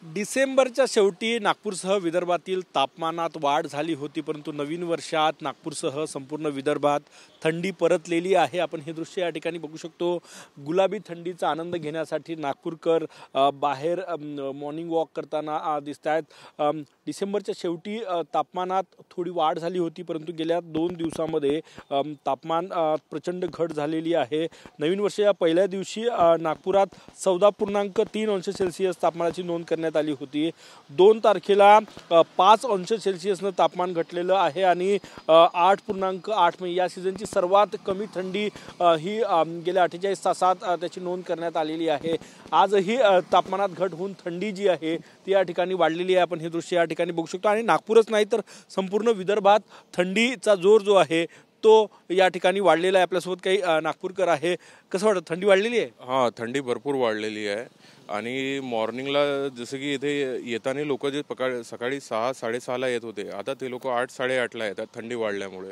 डिसेंबरच्या शेवटी नागपूरसह विदर्भातील तापमानात वाढ झाली होती, परंतु नवीन वर्षात नागपूरसह संपूर्ण विदर्भात थंडी परतलेली आहे। आपण हे दृश्य या ठिकाणी बघू शकतो। गुलाबी थंडीचा आनंद घेण्यासाठी नागपूरकर बाहेर मॉर्निंग वॉक करताना दिसतात। डिसेंबरच्या शेवटी तापमानात थोडी वाढ झाली होती, परंतु गेल्या 2 दिवसांमध्ये तापमान प्रचंड घट झालेली आहे। नवीन वर्षाच्या पहिल्या दिवशी नागपुरात 14.3 अंश सेल्सिअस तापमानाची नोंद करण्यात आली होती। 2 तारखेला 5 अंश सेल्सिअसनं तापमान घटलेलं आहे आणि 8.8 म्हणजे या सीझनची सर्वात कमी थंडी ही गेल्या 48 तासात त्याची नोंद करण्यात आलेली आहे। आजही तापमानात घट होऊन थंडी जी आहे ती या ठिकाणी वाढलेली आहे। आपण हे दृश्य या ठिकाणी बघू शकतो आणि नागपूरच नाही तर संपूर्ण विदर्भात थंडीचा जोर जो आहे तो या ठिकाणी वाढलेला आहे। आपल्यासोबत काही नागपूरकर आहे। कसं वाटतं, थंडी वाढलेली आहे? हां, थंडी भरपूर वाढलेली आहे आणि मॉर्निंगला जसं की इथे येताना लोक जे सकाळी 6-6:30ला येत होते, आता ते लोक 8-8:30ला येतात थंडी वाढल्यामुळे।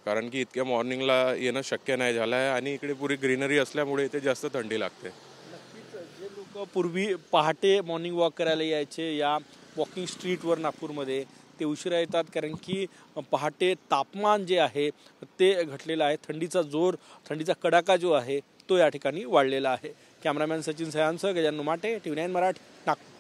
कारण की इतक्या मॉर्निंगला येणं शक्य नाही झालं आहे आणि इकडे पुरी ग्रीनरी असल्यामुळे इथे जास्त थंडी लागते। जे लोक पूर्वी पहाटे मॉर्निंग वॉक करायला यायचे या वॉकिंग स्ट्रीटवर नागपूरमध्ये, ते उशिरा येतात कारण की पहाटे तापमान जे आहे ते घटलेलं आहे। थंडीचा जोर, थंडीचा कडाका जो आहे तो या ठिकाणी वाढलेला आहे। कॅमेरामॅन सचिन सयांसह गजानन माटे, TV9 मराठी, नागपूर।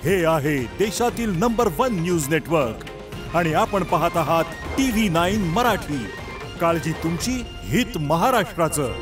हे आहे देशातील नंबर 1 न्यूज नेटवर्क आणि आपण पाहत आहात TV9 मराठी। काळजी तुमची, हित महाराष्ट्राचं।